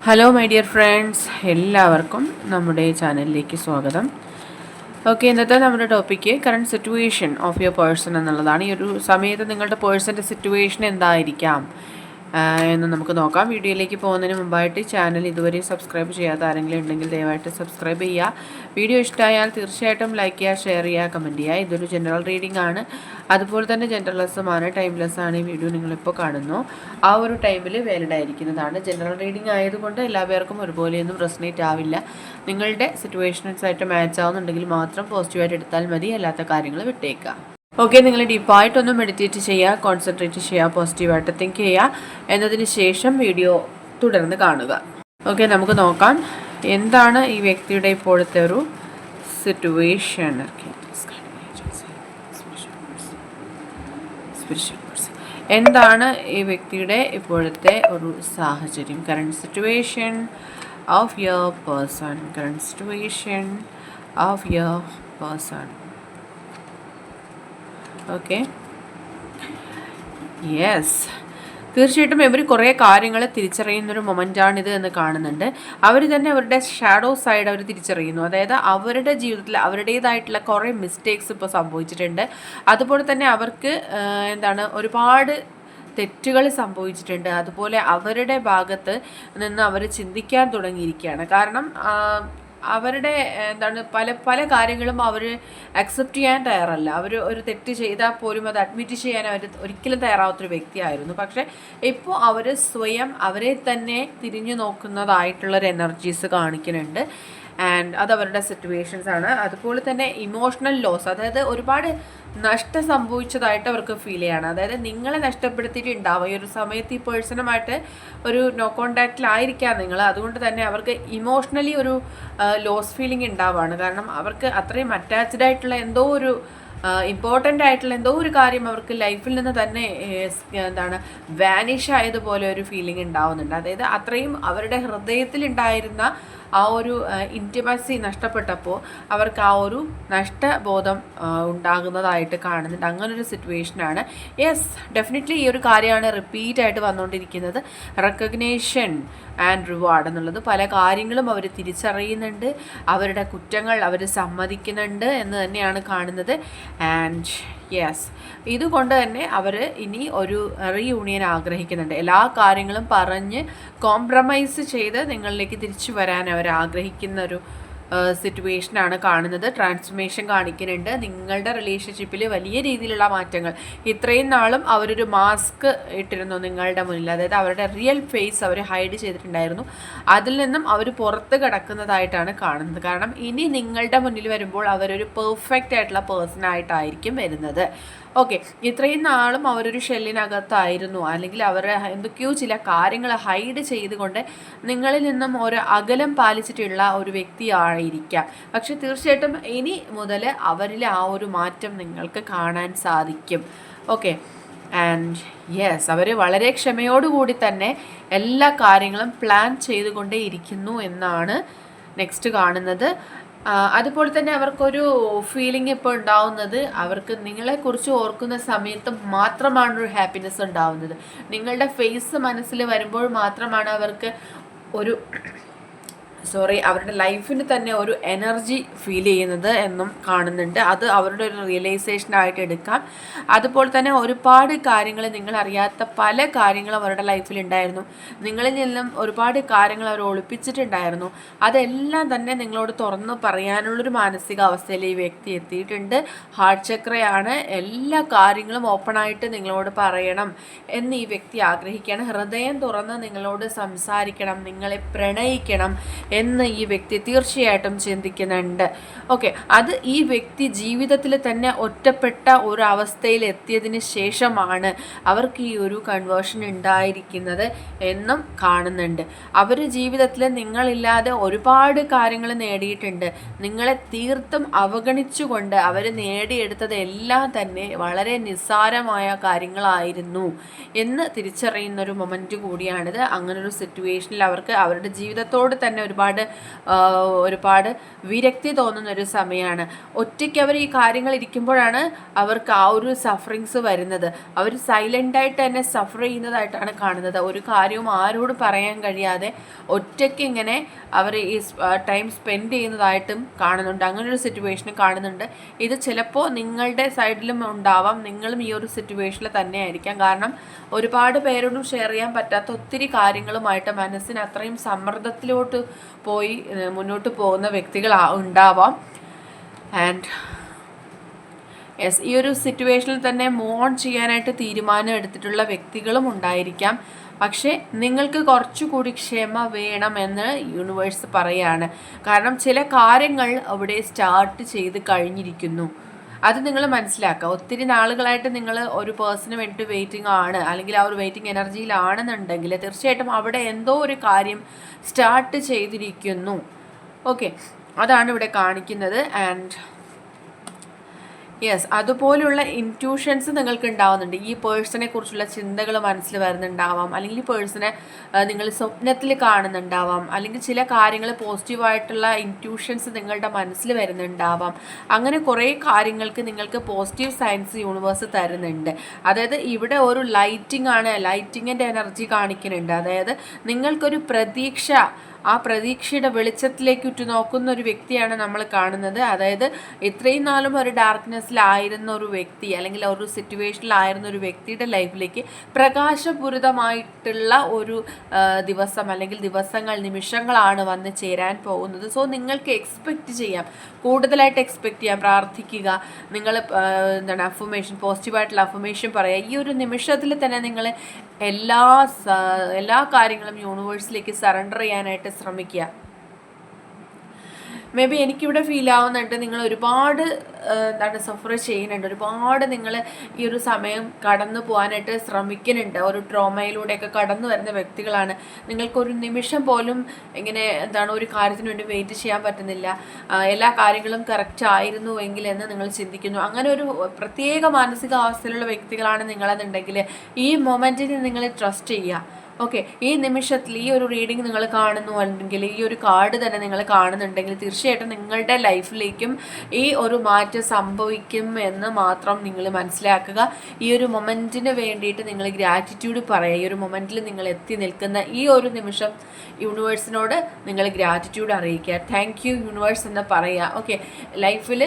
Hello my dear friends, എല്ലാവർക്കും നമ്മുടെ ചാനലിലേക്ക് സ്വാഗതം. ഓക്കെ, ഇന്നത്തെ നമ്മുടെ topic current situation of your person എന്നുള്ളതാണ്. ഈ ഒരു സമയത്ത് നിങ്ങളുടെ പേഴ്സൻ്റെ സിറ്റുവേഷൻ എന്തായിരിക്കാം എന്ന് നമുക്ക് നോക്കാം. വീഡിയോയിലേക്ക് പോകുന്നതിന് മുമ്പായിട്ട് ചാനൽ ഇതുവരെ സബ്സ്ക്രൈബ് ചെയ്യാത്ത ആരെങ്കിലും ഉണ്ടെങ്കിൽ ദയവായിട്ട് സബ്സ്ക്രൈബ് ചെയ്യുക. വീഡിയോ ഇഷ്ടമായാൽ തീർച്ചയായിട്ടും ലൈക്ക് ചെയ്യുക, ഷെയർ ചെയ്യുക, കമൻറ്റ് ചെയ്യുക. ഇതൊരു ജനറൽ റീഡിംഗ് ആണ്, അതുപോലെ തന്നെ ജനറൽലെസ്സുമാണ്, ടൈംലെസ് ആണ്. ഈ വീഡിയോ നിങ്ങളിപ്പോൾ കാണുന്നു ആ ഒരു ടൈമിൽ വാലിഡ് ആയിരിക്കുന്നതാണ്. ജനറൽ റീഡിംഗ് ആയതുകൊണ്ട് എല്ലാ പേർക്കും ഒരുപോലെയൊന്നും റെസനേറ്റ് ആവില്ല. നിങ്ങളുടെ സിറ്റുവേഷൻസായിട്ട് മാച്ച് ആവുന്നുണ്ടെങ്കിൽ മാത്രം പോസിറ്റീവായിട്ട് എടുത്താൽ മതി, അല്ലാത്ത കാര്യങ്ങൾ വിട്ടേക്കുക. ഓക്കെ, നിങ്ങൾ ഡീപ്പായിട്ടൊന്ന് മെഡിറ്റേറ്റ് ചെയ്യുക, കോൺസെൻട്രേറ്റ് ചെയ്യുക, പോസിറ്റീവായിട്ട് തിങ്ക് ചെയ്യുക. എന്നതിന് ശേഷം വീഡിയോ തുടർന്ന് കാണുക. ഓക്കെ, നമുക്ക് നോക്കാം എന്താണ് ഈ വ്യക്തിയുടെ ഇപ്പോഴത്തെ ഒരു സിറ്റുവേഷൻ. എന്താണ് ഈ വ്യക്തിയുടെ ഇപ്പോഴത്തെ ഒരു സാഹചര്യം? Current situation of your person. Current situation of your person. Okay, yes, തീർച്ചയായിട്ടും ഇവർ കുറേ കാര്യങ്ങൾ തിരിച്ചറിയുന്നൊരു മൊമെൻ്റാണിത് എന്ന് കാണുന്നുണ്ട്. അവർ തന്നെ അവരുടെ ഷാഡോ സൈഡ് അവർ തിരിച്ചറിയുന്നു. അതായത് അവരുടെ ജീവിതത്തിൽ അവരുടേതായിട്ടുള്ള കുറേ മിസ്റ്റേക്സ് ഇപ്പോൾ സംഭവിച്ചിട്ടുണ്ട്. അതുപോലെ തന്നെ അവർക്ക് ഒരുപാട് തെറ്റുകൾ സംഭവിച്ചിട്ടുണ്ട്. അതുപോലെ അവരുടെ ഭാഗത്ത് നിന്ന് അവർ ചിന്തിക്കാൻ തുടങ്ങിയിരിക്കുകയാണ്. കാരണം അവരുടെ പല പല കാര്യങ്ങളും അവർ അക്സെപ്റ്റ് ചെയ്യാൻ തയ്യാറല്ല. അവർ ഒരു തെറ്റ് ചെയ്താൽ പോലും അത് അഡ്മിറ്റ് ചെയ്യാൻ അവർ ഒരിക്കലും തയ്യാറാവാത്തൊരു വ്യക്തിയായിരുന്നു. പക്ഷേ ഇപ്പോൾ അവർ സ്വയം അവരെ തന്നെ തിരിഞ്ഞു നോക്കുന്നതായിട്ടുള്ളൊരു എനർജീസ് കാണിക്കുന്നുണ്ട്. ആൻഡ് അത് അവരുടെ സിറ്റുവേഷൻസ് ആണ്. അതുപോലെ തന്നെ ഇമോഷണൽ ലോസ്, അതായത് ഒരുപാട് നഷ്ടം സംഭവിച്ചതായിട്ട് അവർക്ക് ഫീൽ ചെയ്യാണ്. അതായത് നിങ്ങളെ നഷ്ടപ്പെടുത്തിയിട്ടുണ്ടാവും ഈ ഒരു സമയത്ത്. ഈ പേഴ്സണുമായിട്ട് ഒരു നോ കോണ്ടാക്റ്റിലായിരിക്കാം നിങ്ങൾ. അതുകൊണ്ട് തന്നെ അവർക്ക് ഇമോഷണലി ഒരു ലോസ് ഫീലിംഗ് ഉണ്ടാവുകയാണ്. കാരണം അവർക്ക് അത്രയും അറ്റാച്ച്ഡ് ആയിട്ടുള്ള എന്തോ ഒരു ഇമ്പോർട്ടൻ്റ് ആയിട്ടുള്ള എന്തോ ഒരു കാര്യം അവർക്ക് ലൈഫിൽ നിന്ന് തന്നെ വാനിഷ് ആയതുപോലെ ഒരു ഫീലിംഗ് ഉണ്ടാവുന്നുണ്ട്. അതായത് അത്രയും അവരുടെ ഹൃദയത്തിലുണ്ടായിരുന്ന ആ ഒരു ഇൻറ്റിമസി നഷ്ടപ്പെട്ടപ്പോൾ അവർക്ക് ആ ഒരു നഷ്ടബോധം ഉണ്ടാകുന്നതായിട്ട് കാണുന്നുണ്ട്. അങ്ങനൊരു സിറ്റുവേഷനാണ്. യെസ്, ഡെഫിനറ്റ്ലി ഈ ഒരു കാര്യമാണ് റിപ്പീറ്റ് ആയിട്ട് വന്നുകൊണ്ടിരിക്കുന്നത്. റെക്കഗ്നേഷൻ ആൻഡ് റിവാർഡ് എന്നുള്ളത് പല കാര്യങ്ങളും അവർ തിരിച്ചറിയുന്നുണ്ട്. അവരുടെ കുറ്റങ്ങൾ അവർ സമ്മതിക്കുന്നുണ്ട് എന്ന് തന്നെയാണ് കാണുന്നത്. ആൻഡ് യെസ്, ഇതുകൊണ്ട് തന്നെ അവർ ഇനി ഒരു റീയൂണിയൻ ആഗ്രഹിക്കുന്നുണ്ട്. എല്ലാ കാര്യങ്ങളും പറഞ്ഞ് കോംപ്രമൈസ് ചെയ്ത് നിങ്ങളിലേക്ക് തിരിച്ചു വരാൻ അവർ ആഗ്രഹിക്കുന്ന ഒരു സിറ്റുവേഷനാണ് കാണുന്നത്. ട്രാൻസ്ഫർമേഷൻ കാണിക്കുന്നുണ്ട്. നിങ്ങളുടെ റിലേഷൻഷിപ്പിൽ വലിയ രീതിയിലുള്ള മാറ്റങ്ങൾ. ഇത്രയും നാളും അവരൊരു മാസ്ക് ഇട്ടിരുന്നു നിങ്ങളുടെ മുന്നിൽ. അതായത് അവരുടെ റിയൽ ഫേസ് അവർ ഹൈഡ് ചെയ്തിട്ടുണ്ടായിരുന്നു. അതിൽ നിന്നും അവർ പുറത്ത് കിടക്കുന്നതായിട്ടാണ് കാണുന്നത്. കാരണം ഇനി നിങ്ങളുടെ മുന്നിൽ വരുമ്പോൾ അവരൊരു പെർഫെക്റ്റ് ആയിട്ടുള്ള പേഴ്സണായിട്ടായിരിക്കും വരുന്നത്. ഓക്കെ, ഇത്രയും നാളും അവരൊരു ഷെല്ലിനകത്തായിരുന്നു, അല്ലെങ്കിൽ അവർ എന്തൊക്കെയോ ചില കാര്യങ്ങൾ ഹൈഡ് ചെയ്തുകൊണ്ട് നിങ്ങളിൽ നിന്നും ഒരു അകലം പാലിച്ചിട്ടുള്ള ഒരു വ്യക്തിയായിരിക്കാം. പക്ഷെ തീർച്ചയായിട്ടും ഇനി മുതൽ അവരിൽ ആ ഒരു മാറ്റം നിങ്ങൾക്ക് കാണാൻ സാധിക്കും. ഓക്കെ, ആൻഡ് യെസ്, അവർ വളരെ ക്ഷമയോടുകൂടി തന്നെ എല്ലാ കാര്യങ്ങളും പ്ലാൻ ചെയ്തുകൊണ്ടേ ഇരിക്കുന്നു എന്നാണ് നെക്സ്റ്റ് കാണുന്നത്. അതുപോലെ തന്നെ അവർക്കൊരു ഫീലിംഗ് ഇപ്പോൾ ഉണ്ടാവുന്നത്, അവർക്ക് നിങ്ങളെക്കുറിച്ച് ഓർക്കുന്ന സമയത്ത് മാത്രമാണ് ഒരു ഹാപ്പിനെസ് ഉണ്ടാവുന്നത്. നിങ്ങളുടെ ഫേസ് മനസ്സിൽ വരുമ്പോൾ മാത്രമാണ് അവർക്ക് അവരുടെ ലൈഫിന് തന്നെ ഒരു എനർജി ഫീൽ ചെയ്യുന്നത് എന്നും കാണുന്നുണ്ട്. അത് അവരുടെ ഒരു റിയലൈസേഷനായിട്ട് എടുക്കാം. അതുപോലെ തന്നെ ഒരുപാട് കാര്യങ്ങൾ, നിങ്ങളറിയാത്ത പല കാര്യങ്ങളും അവരുടെ ലൈഫിൽ ഉണ്ടായിരുന്നു. നിങ്ങളിൽ നിന്നും ഒരുപാട് കാര്യങ്ങൾ അവർ ഒളിപ്പിച്ചിട്ടുണ്ടായിരുന്നു. അതെല്ലാം തന്നെ നിങ്ങളോട് തുറന്ന് പറയാനുള്ളൊരു മാനസികാവസ്ഥയിൽ ഈ വ്യക്തി എത്തിയിട്ടുണ്ട്. ഹാർട്ട് ചക്രയാണ്. എല്ലാ കാര്യങ്ങളും ഓപ്പണായിട്ട് നിങ്ങളോട് പറയണം എന്ന് ഈ വ്യക്തി ആഗ്രഹിക്കുകയാണ്. ഹൃദയം തുറന്ന് നിങ്ങളോട് സംസാരിക്കണം, നിങ്ങളെ പ്രണയിക്കണം എന്ന് ഈ വ്യക്തി തീർച്ചയായിട്ടും ചിന്തിക്കുന്നുണ്ട്. ഓക്കെ, അത് ഈ വ്യക്തി ജീവിതത്തിൽ തന്നെ ഒറ്റപ്പെട്ട ഒരു അവസ്ഥയിൽ എത്തിയതിന് ശേഷമാണ് അവർക്ക് ഈ ഒരു കൺവേർഷൻ ഉണ്ടായിരിക്കുന്നത് എന്നും കാണുന്നുണ്ട്. അവർ ജീവിതത്തിൽ നിങ്ങളില്ലാതെ ഒരുപാട് കാര്യങ്ങൾ നേടിയിട്ടുണ്ട്. നിങ്ങളെ തീർത്തും അവഗണിച്ചുകൊണ്ട് അവർ നേടിയെടുത്തത് എല്ലാം തന്നെ വളരെ നിസ്സാരമായ കാര്യങ്ങളായിരുന്നു എന്ന് തിരിച്ചറിയുന്നൊരു മൊമെൻറ്റ് കൂടിയാണിത്. അങ്ങനൊരു സിറ്റുവേഷനിൽ അവർക്ക് അവരുടെ ജീവിതത്തോട് തന്നെ ഒരുപാട് ഒരുപാട് വിരക്തി തോന്നുന്നൊരു സമയമാണ്. ഒറ്റയ്ക്ക് അവർ ഈ കാര്യങ്ങൾ ഇരിക്കുമ്പോഴാണ് അവർക്ക് ആ ഒരു സഫറിങ്സ് വരുന്നത്. അവർ സൈലൻ്റായിട്ട് തന്നെ സഫർ ചെയ്യുന്നതായിട്ടാണ് കാണുന്നത്. ഒരു കാര്യവും ആരോടും പറയാൻ കഴിയാതെ ഒറ്റയ്ക്ക് ഇങ്ങനെ അവർ ഈ ടൈം സ്പെൻഡ് ചെയ്യുന്നതായിട്ടും കാണുന്നുണ്ട്. അങ്ങനൊരു സിറ്റുവേഷനും കാണുന്നുണ്ട്. ഇത് ചിലപ്പോൾ നിങ്ങളുടെ സൈഡിലും ഉണ്ടാവാം, നിങ്ങളും ഈ ഒരു സിറ്റുവേഷനിൽ തന്നെ ആയിരിക്കാം. കാരണം ഒരുപാട് പേരോടും ഷെയർ ചെയ്യാൻ പറ്റാത്ത ഒത്തിരി കാര്യങ്ങളുമായിട്ട് മനസ്സിന് അത്രയും സമ്മർദ്ദത്തിലോട്ട് പോയി മുന്നോട്ട് പോകുന്ന വ്യക്തികൾ ഉണ്ടാവാം. ആൻഡ് യെസ്, ഈ ഒരു സിറ്റുവേഷനിൽ തന്നെ മൂവ് ഓൺ ചെയ്യാനായിട്ട് തീരുമാനം എടുത്തിട്ടുള്ള വ്യക്തികളും ഉണ്ടായിരിക്കാം. പക്ഷേ നിങ്ങൾക്ക് കുറച്ചുകൂടി ക്ഷമ വേണമെന്ന് യൂണിവേഴ്സ് പറയാണ്. കാരണം ചില കാര്യങ്ങൾ അവിടെ സ്റ്റാർട്ട് ചെയ്ത് കഴിഞ്ഞിരിക്കുന്നു. അത് നിങ്ങൾ മനസ്സിലാക്കുക. ഒത്തിരി നാളുകളായിട്ട് നിങ്ങൾ ഒരു പേഴ്സണിന് വേണ്ടി വെയിറ്റിംഗ് ആണ്, അല്ലെങ്കിൽ ആ ഒരു വെയിറ്റിംഗ് എനർജിയിലാണെന്നുണ്ടെങ്കിൽ തീർച്ചയായിട്ടും അവിടെ എന്തോ ഒരു കാര്യം സ്റ്റാർട്ട് ചെയ്തിരിക്കുന്നു. ഓക്കെ, അതാണ് ഇവിടെ കാണിക്കുന്നത്. ആൻഡ് യെസ്, അതുപോലുള്ള ഇൻറ്റ്യൂഷൻസ് നിങ്ങൾക്ക് ഉണ്ടാവുന്നുണ്ട്. ഈ പേഴ്സണെ കുറിച്ചുള്ള ചിന്തകൾ മനസ്സിൽ വരുന്നുണ്ടാവാം, അല്ലെങ്കിൽ ഈ പേഴ്സണെ നിങ്ങൾ സ്വപ്നത്തിൽ കാണുന്നുണ്ടാവാം, അല്ലെങ്കിൽ ചില കാര്യങ്ങൾ പോസിറ്റീവായിട്ടുള്ള ഇൻറ്റ്യൂഷൻസ് നിങ്ങളുടെ മനസ്സിൽ വരുന്നുണ്ടാവാം. അങ്ങനെ കുറേ കാര്യങ്ങൾക്ക് നിങ്ങൾക്ക് പോസിറ്റീവ് സയൻസ് യൂണിവേഴ്സ് തരുന്നുണ്ട്. അതായത് ഇവിടെ ഒരു ലൈറ്റിങ്ങിൻ്റെ എനർജി കാണിക്കുന്നുണ്ട്. അതായത് നിങ്ങൾക്കൊരു പ്രതീക്ഷ, ആ പ്രതീക്ഷയുടെ വെളിച്ചത്തിലേക്ക് ഉറ്റുനോക്കുന്ന ഒരു വ്യക്തിയാണ് നമ്മൾ കാണുന്നത്. അതായത് ഇത്രയും നാളും ഒരു ഡാർക്ക്നെസ്സിലായിരുന്ന ഒരു വ്യക്തി, അല്ലെങ്കിൽ ഒരു സിറ്റുവേഷനിലായിരുന്ന ഒരു വ്യക്തിയുടെ ലൈഫിലേക്ക് പ്രകാശപൂരിതമായിട്ടുള്ള ഒരു ദിവസം, അല്ലെങ്കിൽ ദിവസങ്ങൾ, നിമിഷങ്ങളാണ് വന്ന് ചേരാൻ പോകുന്നത്. സോ നിങ്ങൾക്ക് എക്സ്പെക്റ്റ് ചെയ്യാം, കൂടുതലായിട്ട് എക്സ്പെക്റ്റ് ചെയ്യാം, പ്രാർത്ഥിക്കുക. നിങ്ങൾ അഫർമേഷൻ, പോസിറ്റീവായിട്ടുള്ള അഫർമേഷൻ പറയുക. ഈ ഒരു നിമിഷത്തിൽ തന്നെ നിങ്ങൾ എല്ലാ കാര്യങ്ങളും യൂണിവേഴ്സിലേക്ക് സറണ്ടർ ചെയ്യാനായിട്ട് ശ്രമിക്കുക. മേ ബി എനിക്കിവിടെ ഫീൽ ആവുന്നുണ്ട്, നിങ്ങൾ ഒരുപാട് സഫർ ചെയ്യുന്നുണ്ട്, ഒരുപാട് നിങ്ങൾ ഈ ഒരു സമയം കടന്നു പോകാനായിട്ട് ശ്രമിക്കുന്നുണ്ട്. ഒരു ട്രോമയിലൂടെയൊക്കെ കടന്നു വരുന്ന വ്യക്തികളാണ്. നിങ്ങൾക്കൊരു നിമിഷം പോലും ഇങ്ങനെ ഒരു കാര്യത്തിന് വേണ്ടി വെയിറ്റ് ചെയ്യാൻ പറ്റുന്നില്ല. എല്ലാ കാര്യങ്ങളും കറക്റ്റ് ആയിരുന്നുവെങ്കിൽ എന്ന് നിങ്ങൾ ചിന്തിക്കുന്നു. അങ്ങനെ ഒരു പ്രത്യേക മാനസികാവസ്ഥയിലുള്ള വ്യക്തികളാണ് നിങ്ങളെന്നുണ്ടെങ്കിൽ ഈ മൊമെൻറ്റിന് നിങ്ങൾ ട്രസ്റ്റ് ചെയ്യുക. ഓക്കെ, ഈ നിമിഷത്തിൽ ഈ ഒരു റീഡിങ് നിങ്ങൾ കാണുന്നു, അല്ലെങ്കിൽ ഈ ഒരു കാർഡ് തന്നെ നിങ്ങൾ കാണുന്നുണ്ടെങ്കിൽ തീർച്ചയായിട്ടും നിങ്ങളുടെ ലൈഫിലേക്കും ഈ ഒരു മാറ്റം സംഭവിക്കും എന്ന് മാത്രം നിങ്ങൾ മനസ്സിലാക്കുക. ഈ ഒരു മൊമെൻറ്റിന് വേണ്ടിയിട്ട് നിങ്ങൾ ഗ്രാറ്റിറ്റ്യൂഡ് പറയുക. ഈ ഒരു മൊമെൻറ്റിൽ നിങ്ങൾ എത്തി നിൽക്കുന്ന ഈ ഒരു നിമിഷം യൂണിവേഴ്സിനോട് നിങ്ങൾ ഗ്രാറ്റിറ്റ്യൂഡ് അറിയിക്കുക. താങ്ക് യു യൂണിവേഴ്സ് എന്ന് പറയുക. ഓക്കെ, ലൈഫിൽ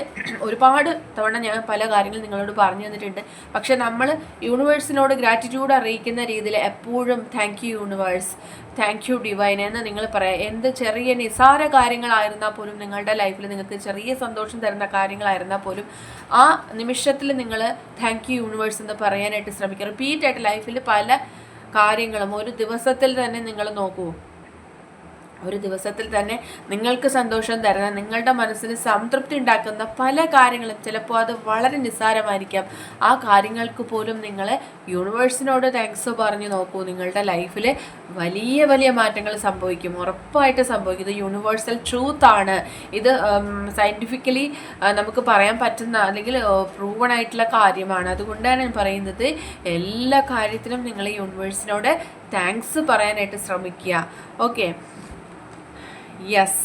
ഒരുപാട് തവണ ഞാൻ പല കാര്യങ്ങളും നിങ്ങളോട് പറഞ്ഞു തന്നിട്ടുണ്ട്. പക്ഷെ നമ്മൾ യൂണിവേഴ്സിനോട് ഗ്രാറ്റിറ്റ്യൂഡ് അറിയിക്കുന്ന രീതിയിൽ എപ്പോഴും thank you universe, thank you divine എന്ന് നിങ്ങൾ പറയാം. എന്ത് ചെറിയ നിസാര കാര്യങ്ങളായിരുന്നാൽ പോലും, നിങ്ങളുടെ ലൈഫിൽ നിങ്ങൾക്ക് ചെറിയ സന്തോഷം തരുന്ന കാര്യങ്ങളായിരുന്നാൽ പോലും ആ നിമിഷത്തിൽ നിങ്ങൾ താങ്ക് യു യൂണിവേഴ്സ് എന്ന് പറയാനായിട്ട് ശ്രമിക്കുക. റിപ്പീറ്റായിട്ട് ലൈഫിൽ പല കാര്യങ്ങളും ഒരു ദിവസത്തിൽ തന്നെ നിങ്ങൾ നോക്കൂ. ഒരു ദിവസത്തിൽ തന്നെ നിങ്ങൾക്ക് സന്തോഷം തരുന്ന, നിങ്ങളുടെ മനസ്സിന് സംതൃപ്തി ഉണ്ടാക്കുന്ന പല കാര്യങ്ങളും, ചിലപ്പോൾ അത് വളരെ നിസ്സാരമായിരിക്കാം, ആ കാര്യങ്ങൾക്ക് പോലും നിങ്ങൾ യൂണിവേഴ്സിനോട് താങ്ക്സ് പറഞ്ഞു നോക്കൂ. നിങ്ങളുടെ ലൈഫിൽ വലിയ വലിയ മാറ്റങ്ങൾ സംഭവിക്കും, ഉറപ്പായിട്ട് സംഭവിക്കും. ഇത് യൂണിവേഴ്സൽ ട്രൂത്ത് ആണ്. ഇത് സയൻറ്റിഫിക്കലി നമുക്ക് പറയാൻ പറ്റുന്ന, അല്ലെങ്കിൽ പ്രൂവൺ ആയിട്ടുള്ള കാര്യമാണ്. അതുകൊണ്ടാണ് ഞാൻ പറയുന്നത്, എല്ലാ കാര്യത്തിനും നിങ്ങൾ യൂണിവേഴ്സിനോട് താങ്ക്സ് പറയാനായിട്ട് ശ്രമിക്കുക. ഓക്കെ, യെസ്,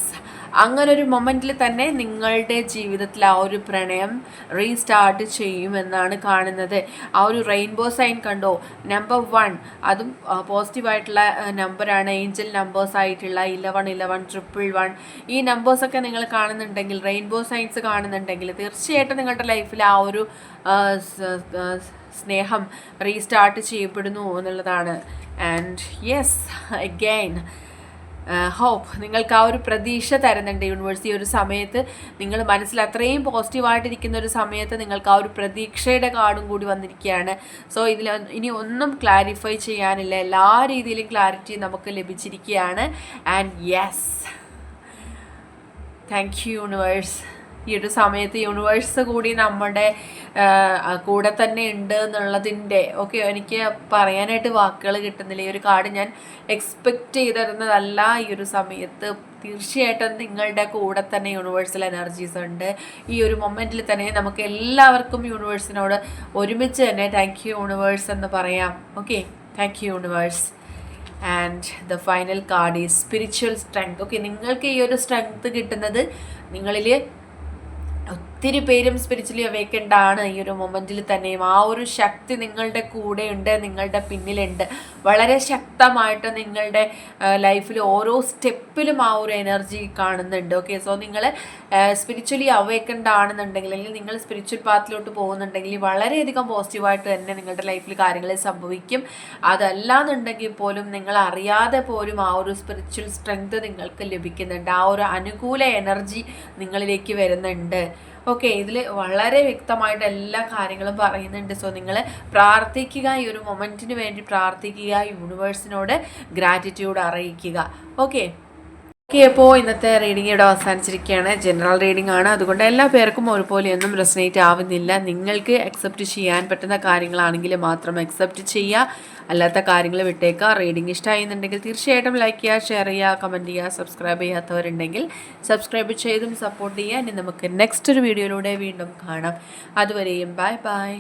അങ്ങനൊരു മൊമെൻറ്റിൽ തന്നെ നിങ്ങളുടെ ജീവിതത്തിൽ ആ ഒരു പ്രണയം റീസ്റ്റാർട്ട് ചെയ്യുമെന്നാണ് കാണുന്നത്. ആ ഒരു റെയിൻബോ സൈൻ കണ്ടോ, നമ്പർ 1, അതും പോസിറ്റീവായിട്ടുള്ള നമ്പറാണ്. ഏഞ്ചൽ നമ്പേഴ്സ് ആയിട്ടുള്ള 11, 11, 111 ഈ നമ്പേഴ്സൊക്കെ നിങ്ങൾ കാണുന്നുണ്ടെങ്കിൽ, റെയിൻബോ സൈൻസ് കാണുന്നുണ്ടെങ്കിൽ തീർച്ചയായിട്ടും നിങ്ങളുടെ ലൈഫിൽ ആ ഒരു സ്നേഹം റീസ്റ്റാർട്ട് ചെയ്യപ്പെടുന്നു എന്നുള്ളതാണ്. ആൻഡ് യെസ്, അഗെയിൻ ഹോപ്പ്, നിങ്ങൾക്ക് ആ ഒരു പ്രതീക്ഷ തരുന്നുണ്ട് യൂണിവേഴ്സ്. ഈ ഒരു സമയത്ത് നിങ്ങൾ മനസ്സിൽ അത്രയും പോസിറ്റീവായിട്ടിരിക്കുന്ന ഒരു സമയത്ത് നിങ്ങൾക്ക് ആ ഒരു പ്രതീക്ഷയുടെ കാർഡും കൂടി വന്നിരിക്കുകയാണ്. സോ ഇതിൽ ഇനി ഒന്നും ക്ലാരിഫൈ ചെയ്യാനില്ല, എല്ലാ രീതിയിലും ക്ലാരിറ്റി നമുക്ക് ലഭിച്ചിരിക്കുകയാണ്. And yes, thank you universe. ഈ ഒരു സമയത്ത് യൂണിവേഴ്സ് കൂടി നമ്മുടെ കൂടെ തന്നെ ഉണ്ട് എന്നുള്ളതിൻ്റെ എനിക്ക് പറയാനായിട്ട് വാക്കുകൾ കിട്ടുന്നില്ല. ഈ ഒരു കാർഡ് ഞാൻ എക്സ്പെക്റ്റ് ചെയ്തിരുന്നതല്ല. ഈ ഒരു സമയത്ത് തീർച്ചയായിട്ടും നിങ്ങളുടെ കൂടെ തന്നെ യൂണിവേഴ്സൽ എനർജീസ് ഉണ്ട്. ഈ ഒരു മൊമെൻറ്റിൽ തന്നെ നമുക്ക് എല്ലാവർക്കും യൂണിവേഴ്സിനോട് ഒരുമിച്ച് തന്നെ താങ്ക് യു യൂണിവേഴ്സ് എന്ന് പറയാം. Okay, thank you universe. And the final card is spiritual strength. Okay, നിങ്ങൾക്ക് ഈ ഒരു സ്ട്രെങ്ത് കിട്ടുന്നത് നിങ്ങളിൽ ഒത്തിരി പേരും സ്പിരിച്വലി അവേക്കൻഡ് ആണ് ഈ ഒരു മൊമെൻറ്റിൽ തന്നെയും. ആ ഒരു ശക്തി നിങ്ങളുടെ കൂടെയുണ്ട്, നിങ്ങളുടെ പിന്നിലുണ്ട്. വളരെ ശക്തമായിട്ട് നിങ്ങളുടെ ലൈഫിൽ ഓരോ സ്റ്റെപ്പിലും ആ ഒരു എനർജി കാണുന്നുണ്ട്. ഓക്കെ, സോ നിങ്ങൾ സ്പിരിച്വലി അവേക്കൻഡ് ആണെന്നുണ്ടെങ്കിൽ, അല്ലെങ്കിൽ നിങ്ങൾ സ്പിരിച്വൽ പാത്തിലോട്ട് പോകുന്നുണ്ടെങ്കിൽ വളരെയധികം പോസിറ്റീവായിട്ട് തന്നെ നിങ്ങളുടെ ലൈഫിൽ കാര്യങ്ങൾ സംഭവിക്കും. അതല്ലാന്നുണ്ടെങ്കിൽ പോലും നിങ്ങൾ അറിയാതെ പോലും ആ ഒരു സ്പിരിച്വൽ സ്ട്രെങ്ത് നിങ്ങൾക്ക് ലഭിക്കുന്നുണ്ട്. ആ ഒരു അനുകൂല എനർജി നിങ്ങളിലേക്ക് വരുന്നുണ്ട്. ഓക്കെ, ഇതിൽ വളരെ വ്യക്തമായിട്ട് എല്ലാ കാര്യങ്ങളും പറയുന്നുണ്ട്. സോ നിങ്ങൾ പ്രാർത്ഥിക്കുക, ഈ ഒരു മൊമെൻറ്റിന് വേണ്ടി പ്രാർത്ഥിക്കുക, യൂണിവേഴ്സിനോട് ഗ്രാറ്റിറ്റ്യൂഡ് അറിയിക്കുക. ഓക്കെ, അപ്പോൾ ഇന്നത്തെ റീഡിംഗ് ഇവിടെ അവസാനിച്ചിരിക്കുകയാണ്. ജനറൽ റീഡിംഗ് ആണ്, അതുകൊണ്ട് എല്ലാ പേർക്കും ഒരുപോലെയൊന്നും റെസനേറ്റ് ആവുന്നില്ല. നിങ്ങൾക്ക് അക്സെപ്റ്റ് ചെയ്യാൻ പറ്റുന്ന കാര്യങ്ങളാണെങ്കിൽ മാത്രം അക്സെപ്റ്റ് ചെയ്യുക, അല്ലാത്ത കാര്യങ്ങൾ വിട്ടേക്കുക. റീഡിംഗ് ഇഷ്ടമായിരുന്നുണ്ടെങ്കിൽ തീർച്ചയായിട്ടും ലൈക്ക് ചെയ്യുക, ഷെയർ ചെയ്യുക, കമൻറ്റ് ചെയ്യുക. സബ്സ്ക്രൈബ് ചെയ്യാത്തവരുണ്ടെങ്കിൽ സബ്സ്ക്രൈബ് ചെയ്തും സപ്പോർട്ട് ചെയ്യുക. ഇനി നമുക്ക് നെക്സ്റ്റ് ഒരു വീഡിയോയിലൂടെ വീണ്ടും കാണാം. അതുവരെയും ബൈ ബൈ.